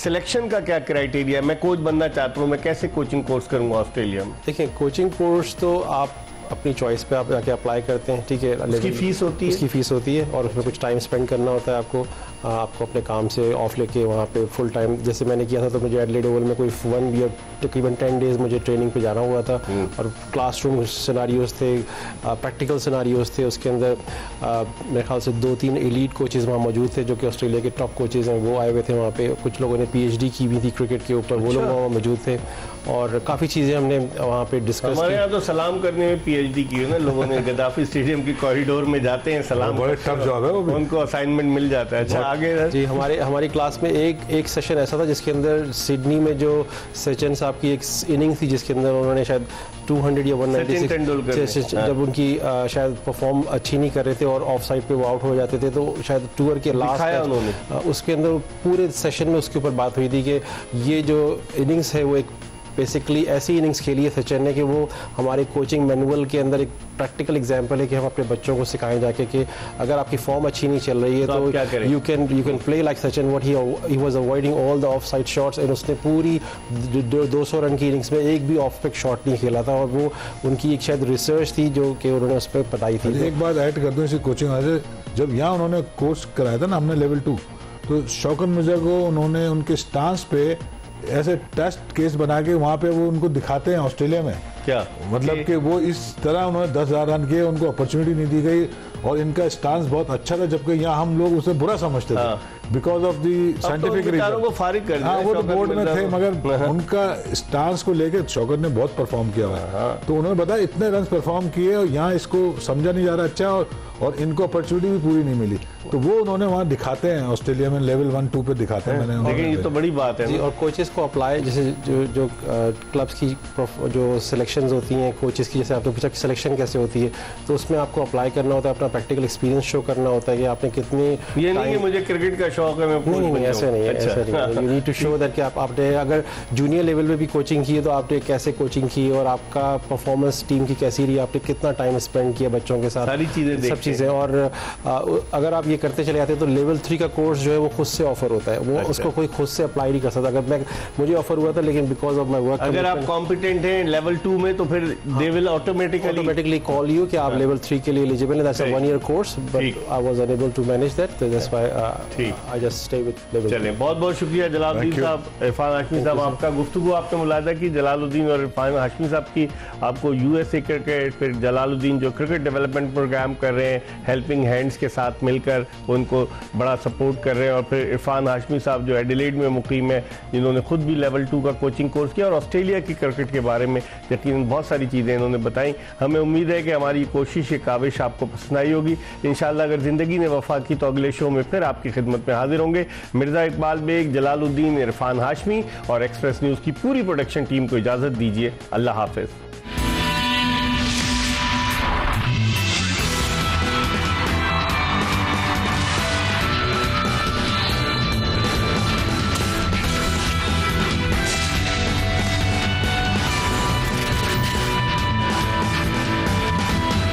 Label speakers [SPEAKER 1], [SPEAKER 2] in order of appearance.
[SPEAKER 1] Selection का क्या criteria है? मैं कोच बनना चाहता हूँ, मैं कैसे कोचिंग कोर्स करूँगा ऑस्ट्रेलिया में?
[SPEAKER 2] देखिए, कोचिंग कोर्स तो आप अपनी चॉइस पे आप जाके अप्लाई करते हैं, ठीक है।
[SPEAKER 1] उसकी फीस होती है?
[SPEAKER 2] उसकी फीस होती है और उसमें कुछ टाइम स्पेंड करना होता है आपको अपने काम से ऑफ लेके वहाँ पे फुल टाइम। जैसे मैंने किया था तो मुझे एडिलेड ओवल में कोई 1 ईयर तकरीबन 10 डेज़ मुझे ट्रेनिंग पे जाना हुआ था और क्लासरूम सिनारियोज थे, प्रैक्टिकल सिनारियोज थे। उसके अंदर मेरे ख्याल से 2-3 एलीट कोचेज़ वहाँ मौजूद थे जो कि ऑस्ट्रेलिया के टॉप कोचेज़ हैं, वो आए हुए थे वहाँ पे। कुछ लोगों ने PhD की भी थी क्रिकेट के ऊपर, वो लोग वहाँ मौजूद थे और काफ़ी चीज़ें हमने वहाँ पे डिस्कस की।
[SPEAKER 1] हमारे यहाँ तो सलाम करने में PhD की है ना लोगों ने, गद्दाफी स्टेडियम की कॉरिडोर में जाते हैं, सलाम,
[SPEAKER 3] बड़े टफ जॉब है वो भी।
[SPEAKER 1] उनको असाइनमेंट मिल जाता है। अच्छा, आगे
[SPEAKER 2] जी, हमारी क्लास में एक सेशन ऐसा था जिसके अंदर सिडनी में जो सचिन साहब की एक इनिंग थी जिसके अंदर उन्होंने शायद 200 या 196 जब उनकी शायद परफॉर्म अच्छी नहीं कर रहे थे और ऑफ साइड पे वो आउट हो जाते थे, तो शायद टूर के लास्ट उसके अंदर पूरे सेशन में उसके ऊपर बात हुई थी कि ये जो इनिंग्स है वो एक बेसिकली ऐसी इनिंग्स खेली है सचिन ने कि वो हमारे कोचिंग मैनुअल के अंदर एक प्रैक्टिकल एग्जांपल है कि हम अपने बच्चों को सिखाएं जाके कि अगर आपकी फॉर्म अच्छी नहीं चल रही है तो you can play like Sachin what he was avoiding all the of side shots and उसने पूरी 200 रन की इनिंग्स में एक भी ऑफ पिक शॉट नहीं खेला था और वो उनकी एक शायद रिसर्च थी जो कि उन्होंने उस पर बताई थी।
[SPEAKER 3] एक बात ऐड कर दूँ इसी कोचिंग से, जब यहाँ उन्होंने कोर्स कराया था ना हमने लेवल 2, तो शौकत मिर्जा को उन्होंने उनके स्टांस पे ऐसे टेस्ट केस बना के वहाँ पे वो उनको दिखाते हैं ऑस्ट्रेलिया में, क्या मतलब कि वो इस तरह उन्होंने 10,000 रन किए, उनको अपॉर्चुनिटी नहीं दी गई और इनका स्टांस बहुत अच्छा था, जबकि यहाँ हम लोग उसे बुरा समझते थे because of the scientific reason
[SPEAKER 1] को फारिग कर दिया।
[SPEAKER 3] हाँ, वो तो बोर्ड में थे मगर उनका स्टांस को लेके शौकत ने बहुत परफॉर्म किया हुआ, तो उन्होंने बताया इतने रन परफॉर्म किए और यहाँ इसको समझा नहीं जा रहा अच्छा और इनको अपॉर्चुनिटी भी पूरी नहीं मिली, तो वो उन्होंने वहाँ दिखाते हैं ऑस्ट्रेलिया में लेवल 1-2 पे दिखाते हैं। मैंने
[SPEAKER 1] लेकिन ये तो बड़ी बात है
[SPEAKER 2] और कोचेस को अप्लाई, जैसे जो क्लब्स की जो सिलेक्शंस होती हैं कोचेस की, जैसे आपने पूछा कि सिलेक्शन कैसे होती है, तो उसमें आपको अप्लाई करना होता है, अपना प्रैक्टिकल एक्सपीरियंस शो करना होता है कि आपने कितनी,
[SPEAKER 1] ये नहीं कि मुझे क्रिकेट का शौक है मैं
[SPEAKER 2] नहीं, ऐसे नहीं है, ऐसे नहीं। You need to show that कि आपने अगर जूनियर लेवल पे भी कोचिंग की है तो आपने कैसे कोचिंग की और आपका परफॉर्मेंस टीम की कैसी रही, आपने कितना टाइम स्पेंड किया बच्चों के साथ,
[SPEAKER 1] सारी चीज़ें, सब
[SPEAKER 2] चीज़ें। और अगर आप ये करते चले जाते हैं तो लेवल 3 का कोर्स जो है वो खुद से ऑफर होता है, वो उसको कोई खुद से अप्लाई नहीं कर सकता। अगर मुझे ऑफर हुआ था लेकिन बिकॉज ऑफ माई वर्क,
[SPEAKER 1] अगर आप कॉम्पिटेंट हैं लेवल 2 में तो फिर they will automatically
[SPEAKER 2] call you कि आप लेवल 3 के लिए एलिजिबल हैं। That's a 1 year course but I was unable to manage that, so that's why I just stay with level 2।
[SPEAKER 1] चलिए, बहुत बहुत शुक्रिया जलालुद्दीन साहब, इरफान हाशमी साहब, आपका गुफ्तगू आपने मुलाहिजा की जलालुद्दीन और इरफान हाशमी साहब की। आपको USA क्रिकेट, फिर जलालुद्दीन जो क्रिकेट डेवलपमेंट प्रोग्राम कर रहे हैं हेल्पिंग हैंड्स के साथ मिलकर, उनको बड़ा सपोर्ट कर रहे हैं, और फिर इरफान हाशमी साहब जो एडिलेड में मुकीम है, जिन्होंने खुद भी लेवल 2 का कोचिंग कोर्स किया और ऑस्ट्रेलिया की क्रिकेट के बारे में यकीनन बहुत सारी चीज़ें इन्होंने बताई। हमें उम्मीद है कि हमारी कोशिश, ये काविश आपको पसंद आई होगी। इंशाअल्लाह अगर ज़िंदगी ने वफा की तो अगले शो में फिर आपकी खिदमत में हाजिर होंगे। मिर्ज़ा इकबाल बेग, जलालुद्दीन, इरफान हाशमी और एक्सप्रेस न्यूज़ की पूरी प्रोडक्शन टीम को इजाज़त दीजिए। अल्लाह हाफ़िज़।